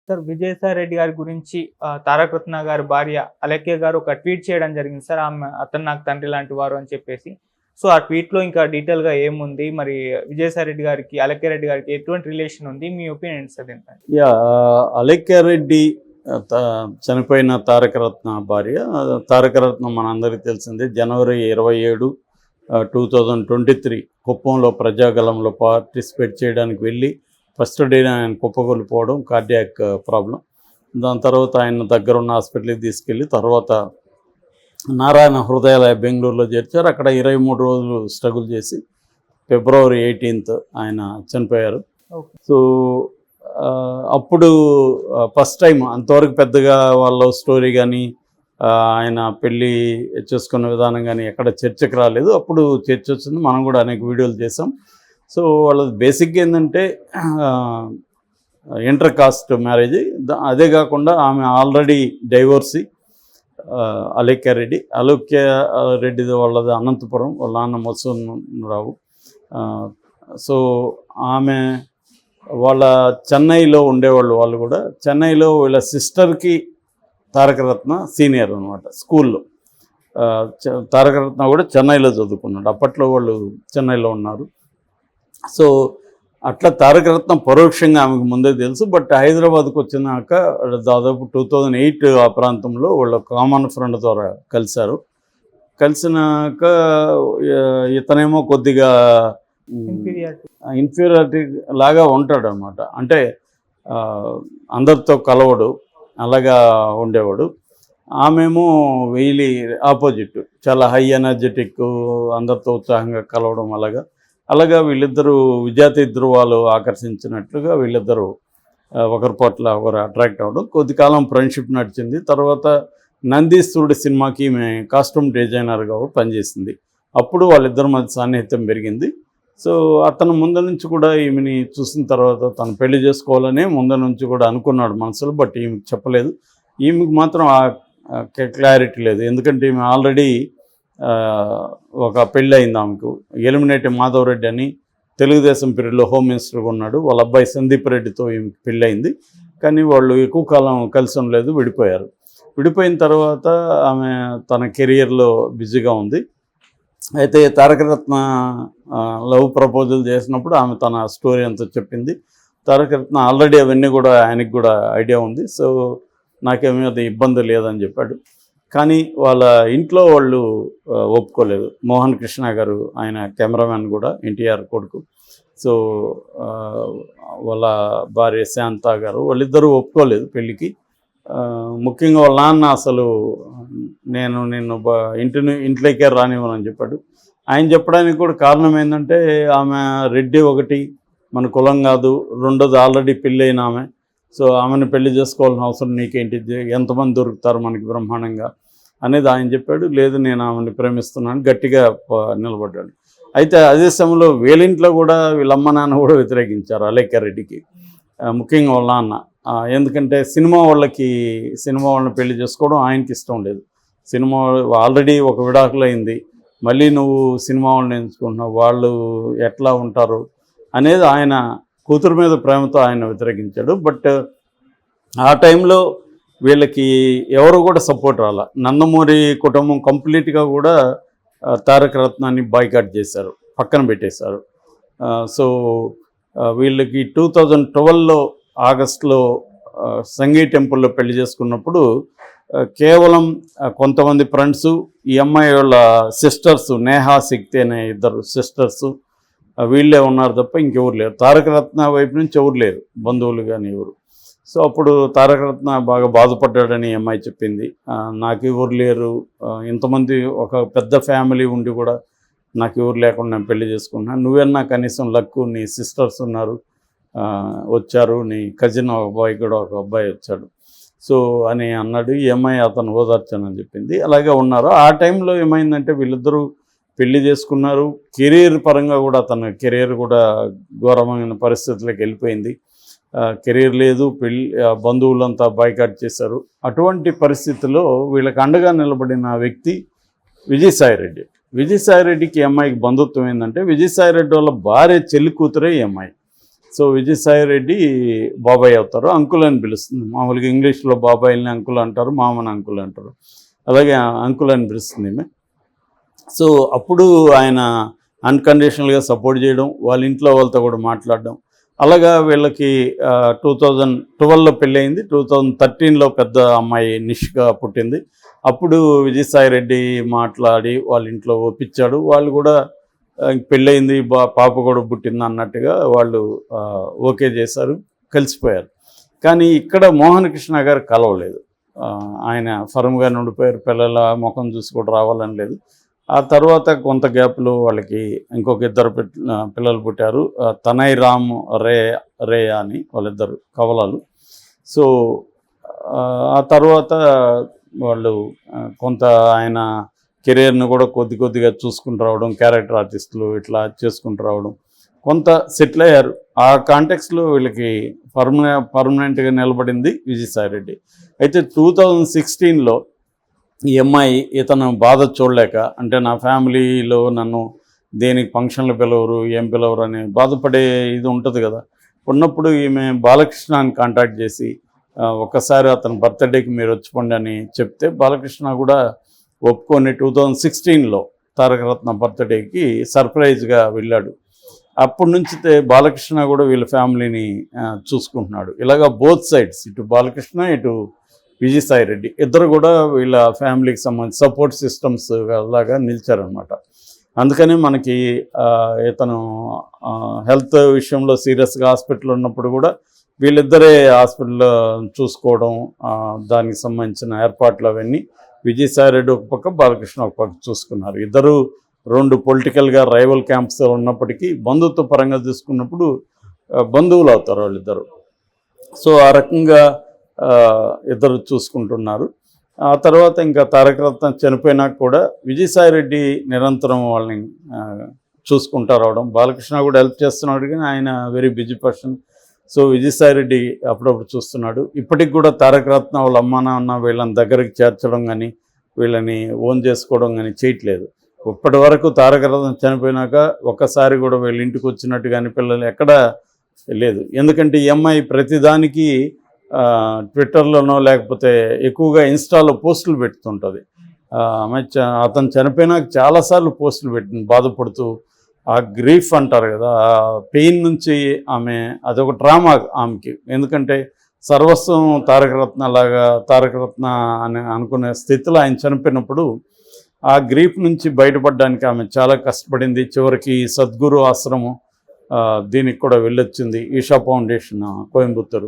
Sir Vijayasai Reddy గారి గురించి 'తారక రత్న' గారి భార్య అలెక్య గారు ఒక ట్వీట్ చేయడం జరిగింది సార్. అతను నాకు తండ్రి లాంటి వారు అని చెప్పేసి. సో, ఆ ట్వీట్‌లో ఇంకా డీటెయిల్‌గా ఏముంది? మరి విజయసాయి రెడ్డి గారికి, అలెక్య రెడ్డి గారికి ఎటువంటి రిలేషన్ ఉంది? మీ ఒపీనియన్ ఏంటి సార్ దీనిపైన? అలెక్యారెడ్డి చనిపోయిన తారకరత్న భార్య. తారకరత్న మనందరికీ తెలిసిందే. జనవరి 27, 2023 కుప్పంలో ప్రజాగలంలో పార్టిసిపేట్ చేయడానికి వెళ్ళి ఫస్ట్ డేనే ఆయన కుప్పకూలిపోవడం, కార్డియాక్ ప్రాబ్లం. దాని తర్వాత ఆయన దగ్గరున్న హాస్పిటల్కి తీసుకెళ్ళి తర్వాత నారాయణ హృదయాలయ బెంగళూరులో చేర్చారు. అక్కడ 23 రోజులు స్ట్రగుల్ చేసి ఫిబ్రవరి 18 ఆయన చనిపోయారు. ఓకే. సో అప్పుడు ఫస్ట్ టైం అంతవరకు పెద్దగా వాళ్ళ లవ్ స్టోరీ కానీ ఆయన పెళ్ళి చేసుకున్న విధానం కానీ ఎక్కడ చర్చకు రాలేదు. అప్పుడు చర్చ వచ్చింది. మనం కూడా అనేక వీడియోలు చేసాం. సో వాళ్ళది బేసిక్గా ఏంటంటే ఇంటర్ కాస్ట్ మ్యారేజ్. అదే కాకుండా ఆమె ఆల్రెడీ డైవోర్సీ. అలెక్య రెడ్డిది వాళ్ళది అనంతపురం, వాళ్ళ నాన్న మత్స్యరావు. సో ఆమె వాళ్ళ చెన్నైలో ఉండేవాళ్ళు. వాళ్ళు కూడా చెన్నైలో వీళ్ళ సిస్టర్కి తారకరత్న సీనియర్ అనమాట స్కూల్లో. తారకరత్న కూడా చెన్నైలో చదువుకున్నాడు. అప్పట్లో వాళ్ళు చెన్నైలో ఉన్నారు. సో అట్లా తారకరత్న పరోక్షంగా ఆమెకు ముందే తెలుసు. బట్ హైదరాబాద్కు వచ్చినాక దాదాపు 2008 ఆ ప్రాంతంలో వాళ్ళ కామన్ ఫ్రెండ్ ద్వారా కలిసినాక ఇతనేమో కొద్దిగా ఇన్ఫీరియారిటీ లాగా ఉంటాడు అనమాట. అంటే అందరితో కలవడు, అలాగా ఉండేవాడు. ఆమెమో వీళ్ళి ఆపోజిట్, చాలా హై ఎనర్జెటిక్, అందరితో ఉత్సాహంగా కలవడం. అలాగా వీళ్ళిద్దరూ విజాతి ధృవాలు ఆకర్షించినట్లుగా వీళ్ళిద్దరూ ఒకరి పట్ల ఒకరు అట్రాక్ట్ అవ్వడం. కొద్ది కాలం ఫ్రెండ్షిప్ నడిచింది. తర్వాత నందీశ్వరుడి సినిమాకి ఈమె కాస్ట్యూమ్ డిజైనర్గా పనిచేసింది. అప్పుడు వాళ్ళిద్దరి మధ్య సాన్నిహిత్యం పెరిగింది. సో అతను ముందు నుంచి కూడా ఈమెని చూసిన తర్వాత తను పెళ్లి చేసుకోవాలని ముందు నుంచి కూడా అనుకున్నాడు మనసులో. బట్ ఈమెకు చెప్పలేదు. ఈమెకు మాత్రం క్లారిటీ లేదు. ఎందుకంటే ఈమె ఆల్రెడీ ఒక పెళ్ళి అయింది ఆమెకు. ఎలిమినేటి మాధవరెడ్డి అని తెలుగుదేశం పీరియడ్లో హోమ్ మినిస్టర్గా ఉన్నాడు. వాళ్ళ అబ్బాయి సందీప్ రెడ్డితో ఈమెకు పెళ్ళి అయింది. కానీ వాళ్ళు ఎక్కువ కాలం కలిసి ఉండలేదు, విడిపోయారు. విడిపోయిన తర్వాత ఆమె తన కెరియర్లో బిజీగా ఉంది. అయితే తారకరత్న లవ్ ప్రపోజల్ చేసినప్పుడు ఆమె తన స్టోరీ అంతా చెప్పింది. తారకరత్న ఆల్రెడీ అవన్నీ కూడా ఆయనకి కూడా ఐడియా ఉంది. సో నాకేమీ అది ఇబ్బంది లేదని చెప్పాడు. కానీ వాళ్ళ ఇంట్లో వాళ్ళు ఒప్పుకోలేదు. మోహన్ కృష్ణ గారు, ఆయన కెమెరామ్యాన్ కూడా, ఎన్టీఆర్ కొడుకు. సో వాళ్ళ భార్య శాంత గారు, వాళ్ళిద్దరూ ఒప్పుకోలేదు పెళ్ళికి. ముఖ్యంగా వాళ్ళ నాన్న అసలు నేను నిన్ను ఇంట్లోకే రానివ్వనని చెప్పాడు. ఆయన చెప్పడానికి కూడా కారణం ఏంటంటే ఆమె రెడ్డి ఒకటి, మన కులం కాదు, రెండోది ఆల్రెడీ పెళ్ళి అయిన ఆమె. సో ఆమెను పెళ్లి చేసుకోవాల్సిన అవసరం నీకేంటి, ఎంతమంది దొరుకుతారు మనకి బ్రహ్మాండంగా అనేది ఆయన చెప్పాడు. లేదు, నేను ఆమెను ప్రేమిస్తున్నాను గట్టిగా నిలబడ్డాడు. అయితే అదే సమయంలో వీళ్ళింట్లో కూడా వీళ్ళమ్మ నాన్న కూడా వ్యతిరేకించారు అలెక్య రెడ్డికి, ముఖ్యంగా వాళ్ళ నాన్న. ఎందుకంటే సినిమా వాళ్ళని పెళ్లి చేసుకోవడం ఆయనకి ఇష్టం లేదు. సినిమా ఆల్రెడీ ఒక విడాకులు అయింది, మళ్ళీ నువ్వు సినిమా వాళ్ళని ఎంచుకుంటున్నావు, వాళ్ళు ఎట్లా ఉంటారు అనేది ఆయన కూతురు మీద ప్రేమతో ఆయన వ్యతిరేకించాడు. బట్ ఆ టైంలో వీళ్ళకి ఎవరు కూడా సపోర్ట్ రాలా. నందమూరి కుటుంబం కంప్లీట్గా కూడా తారకరత్నాన్ని బాయ్కాట్ చేశారు, పక్కన పెట్టేశారు. సో వీళ్ళకి 2012లో ఆగస్టులో సంగీ టెంపుల్లో పెళ్లి చేసుకున్నప్పుడు కేవలం కొంతమంది ఫ్రెండ్సు, ఈ అమ్మాయి వాళ్ళ సిస్టర్స్, నేహా శక్తి అనే ఇద్దరు సిస్టర్సు, వీళ్ళే ఉన్నారు తప్ప ఇంకెవరు లేరు. తారకరత్న వైపు నుంచి ఎవరు లేరు, బంధువులు కానీ ఎవరు. సో అప్పుడు తారకరత్న బాగా బాధపడ్డాడని ఈ అమ్మాయి చెప్పింది. నాకు ఎవరు లేరు, ఇంతమంది ఒక పెద్ద ఫ్యామిలీ ఉండి కూడా నాకు ఎవరు లేకుండా నేను పెళ్లి చేసుకున్నాను, నువ్వన్నా కనీసం లక్కు, నీ సిస్టర్స్ ఉన్నారు, వచ్చారు, నీ కజిన్ అబ్బాయి కూడా ఒక అబ్బాయి వచ్చాడు సో అని అన్నాడు. ఈ అమ్మాయి అతను ఓదార్చానని చెప్పింది. అలాగే ఉన్నారు. ఆ టైంలో ఏమైందంటే వీళ్ళిద్దరూ పెళ్లి చేసుకున్నారు. కెరీర్ పరంగా కూడా తన కెరీర్ కూడా ఘోరమైన పరిస్థితులకు వెళ్ళిపోయింది. కెరీర్ లేదు, బంధువులంతా బాయ్కాట్ చేశారు. అటువంటి పరిస్థితుల్లో వీళ్ళకి అండగా నిలబడిన వ్యక్తి విజయసాయిరెడ్డి. విజయసాయిరెడ్డికి ఈ అమ్మాయికి బంధుత్వం ఏంటంటే విజయసాయిరెడ్డి వాళ్ళ భార్య చెల్లి కూతురే ఈ అమ్మాయి. సో విజయసాయి రెడ్డి బాబాయ్ అవుతారు, అంకుల్ అని పిలుస్తుంది. మామూలుగా ఇంగ్లీష్లో బాబాయిల్ని అంకుల్ అంటారు, మామని అంకుల్ అంటారు, అలాగే అంకుల్ అని పిలుస్తుంది ఈమె. సో అప్పుడు ఆయన అన్కండిషనల్గా సపోర్ట్ చేయడం, వాళ్ళ ఇంట్లో వాళ్ళతో కూడా మాట్లాడడం, అలాగా వీళ్ళకి 2012లో పెళ్ళయింది. 2013లో పెద్ద అమ్మాయి నిష్గా పుట్టింది. అప్పుడు విజయసాయి రెడ్డి మాట్లాడి వాళ్ళ ఇంట్లో ఒప్పించాడు. వాళ్ళు కూడా పెళ్ళయింది, పాప కూడా పుట్టింది అన్నట్టుగా వాళ్ళు ఓకే చేశారు, కలిసిపోయారు. కానీ ఇక్కడ మోహన్ కృష్ణ గారు కలవలేదు. ఆయన ఫర్మ్గా ఉండిపోయారు, పిల్లల ముఖం చూసి కూడా రావాలని లేదు. ఆ తర్వాత కొంత గ్యాప్లో వాళ్ళకి ఇంకొక ఇద్దరు పిల్లలు పుట్టారు, తనయ్ రామ్ రే అని వాళ్ళిద్దరు కవలాలు. సో ఆ తర్వాత వాళ్ళు కొంత ఆయన కెరీర్ను కూడా కొద్దిగా చూసుకుంటూ రావడం, క్యారెక్టర్ ఆర్టిస్టులు ఇట్లా చేసుకుంటూ రావడం, కొంత సెటిల్ అయ్యారు. ఆ కాంటెక్స్లో వీళ్ళకి పర్మనెంట్గా నిలబడింది విజయసాయి రెడ్డి. అయితే 2016లో ఈ అమ్మాయి ఇతను బాధ చూడలేక, అంటే నా ఫ్యామిలీలో నన్ను దేనికి ఫంక్షన్లు పిలవరు, ఏం పిలవరు అని బాధపడే ఇది ఉంటుంది కదా. ఉన్నప్పుడు ఈమె బాలకృష్ణని కాంటాక్ట్ చేసి ఒక్కసారి అతని బర్త్డేకి మీరు వచ్చిపోండి అని చెప్తే బాలకృష్ణ కూడా ఒప్పుకొని 2016లో తారకరత్న బర్త్డేకి సర్ప్రైజ్గా వెళ్ళాడు. అప్పటి నుంచి బాలకృష్ణ కూడా వీళ్ళ ఫ్యామిలీని చూసుకుంటున్నాడు. ఇలాగా బోత్ సైడ్స్, ఇటు బాలకృష్ణ ఇటు విజయసాయి రెడ్డి ఇద్దరు కూడా వీళ్ళ ఫ్యామిలీకి సంబంధించి సపోర్ట్ సిస్టమ్స్ లాగా నిలిచారనమాట. అందుకని మనకి ఇతను హెల్త్ విషయంలో సీరియస్గా హాస్పిటల్ ఉన్నప్పుడు కూడా వీళ్ళిద్దరే హాస్పిటల్లో చూసుకోవడం, దానికి సంబంధించిన ఏర్పాట్లు అవన్నీ విజయసాయి రెడ్డి ఒక పక్క, బాలకృష్ణ ఒక పక్క చూసుకున్నారు. ఇద్దరు రెండు పొలిటికల్గా రైవల్ క్యాంప్స్ ఉన్నప్పటికీ బంధుత్వ పరంగా చూసుకున్నప్పుడు బంధువులు అవుతారు వాళ్ళిద్దరు. సో ఆ రకంగా ఇద్దరు చూసుకుంటున్నారు. ఆ తర్వాత ఇంకా తారకరత్న చనిపోయినాక కూడా విజయసాయి రెడ్డి నిరంతరం వాళ్ళని చూసుకుంటూ రావడం, బాలకృష్ణ కూడా హెల్ప్ చేస్తున్నాడు, కానీ ఆయన very busy person. So Vijayasai Reddy అప్పుడప్పుడు చూస్తున్నాడు. ఇప్పటికి కూడా తారకరత్న వాళ్ళ అమ్మ నాన్న వీళ్ళని దగ్గరికి చేర్చడం కానీ వీళ్ళని ఓన్ చేసుకోవడం కానీ చేయట్లేదు. ఇప్పటి వరకు తారకరత్న చనిపోయినాక ఒక్కసారి కూడా వీళ్ళ ఇంటికి వచ్చినట్టు కానీ పిల్లలు ఎక్కడా లేదు. ఎందుకంటే ఈ అమ్మాయి ప్రతిదానికి ట్విట్టర్లోనో లేకపోతే ఎక్కువగా ఇన్స్టాలో పోస్టులు పెడుతుంటుంది. అతను చనిపోయినాక చాలాసార్లు పోస్టులు పెట్టింది బాధపడుతూ. ఆ గ్రీఫ్ అంటారు కదా, ఆ పెయిన్ నుంచి ఆమె అదొక డ్రామా ఆమెకి. ఎందుకంటే సర్వస్వం తారకరత్న లాగా, తారకరత్న అని అనుకునే స్థితిలో ఆయన చనిపోయినప్పుడు ఆ గ్రీఫ్ నుంచి బయటపడడానికి ఆమె చాలా కష్టపడింది. చివరికి సద్గురు ఆశ్రమం దీనికి కూడా వెళ్ళొచ్చింది, ఈషా ఫౌండేషన్ కోయంబత్తూరు,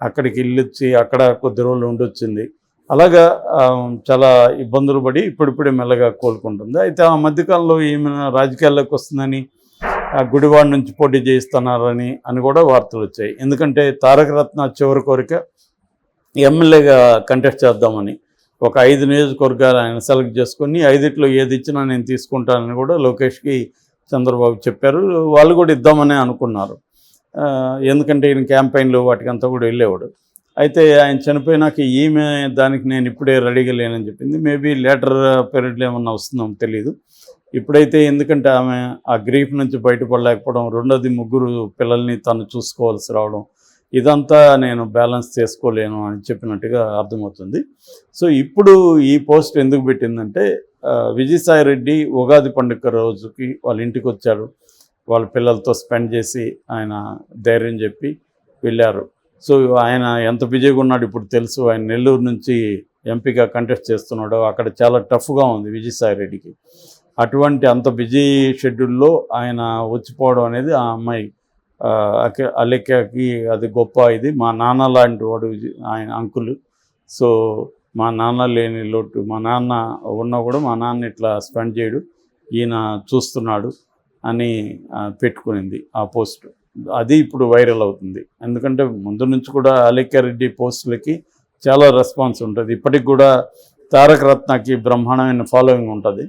అక్కడికి వెళ్ళొచ్చి అక్కడ కొద్ది రోజులు ఉండొచ్చింది. అలాగా చాలా ఇబ్బందులు పడి ఇప్పుడిప్పుడే మెల్లగా కోలుకుంటుంది. అయితే ఆ మధ్యకాలంలో ఈమె రాజకీయాల్లోకి వస్తుందని, గుడివాడ నుంచి పోటీ చేయిస్తున్నారని కూడా వార్తలు వచ్చాయి. ఎందుకంటే తారకరత్న చివరి కోరిక ఎమ్మెల్యేగా కంటెస్ట్ చేద్దామని ఒక 5 నియోజకవర్గాలు ఆయన సెలెక్ట్ చేసుకొని 5లో ఏది ఇచ్చినా నేను తీసుకుంటానని కూడా లోకేష్కి చంద్రబాబు చెప్పారు. వాళ్ళు కూడా ఇద్దామని అనుకున్నారు, ఎందుకంటే ఈయన క్యాంపెయిన్లు వాటికంతా కూడా వెళ్ళేవాడు. అయితే ఆయన చనిపోయినాక ఈమె దానికి నేను ఇప్పుడే రెడీగా లేనని చెప్పింది. మేబీ లేటర్ పీరియడ్లో ఏమన్నా వస్తుందో తెలియదు. ఇప్పుడైతే ఎందుకంటే ఆమె ఆ గ్రీఫ్ నుంచి బయటపడలేకపోవడం, రెండోది 3 పిల్లల్ని తను చూసుకోవాల్సి రావడం, ఇదంతా నేను బ్యాలెన్స్ చేసుకోలేను అని చెప్పినట్టుగా అర్థమవుతుంది. సో ఇప్పుడు ఈ పోస్ట్ ఎందుకు పెట్టిందంటే, విజయసాయి రెడ్డి ఉగాది పండుగ రోజుకి వాళ్ళ ఇంటికి వచ్చాడు. వాళ్ళ పిల్లలతో స్పెండ్ చేసి ఆయన ధైర్యం చెప్పి వెళ్ళారు. సో ఆయన ఎంత బిజీగా ఉన్నాడు ఇప్పుడు తెలుసు. ఆయన నెల్లూరు నుంచి ఎంపీగా కంటెస్ట్ చేస్తున్నాడు. అక్కడ చాలా టఫ్గా ఉంది విజయసాయి రెడ్డికి. అటువంటి అంత బిజీ షెడ్యూల్లో ఆయన వచ్చిపోవడం అనేది ఆ అమ్మాయి అలెక్కకి అది గొప్ప. ఇది మా నాన్న లాంటి వాడు ఆయన అంకుల్. సో మా నాన్న లేని లోటు, మా నాన్న ఉన్నా కూడా మా నాన్న ఇట్లా స్పెండ్ చేయడు, ఈయన చూస్తున్నాడు అని పెట్టుకునింది ఆ పోస్ట్. అది ఇప్పుడు వైరల్ అవుతుంది. ఎందుకంటే ముందు నుంచి కూడా అలెక్కారెడ్డి పోస్టులకి చాలా రెస్పాన్స్ ఉంటుంది. ఇప్పటికి కూడా తారకరత్నకి బ్రహ్మాండమైన ఫాలోయింగ్ ఉంటుంది.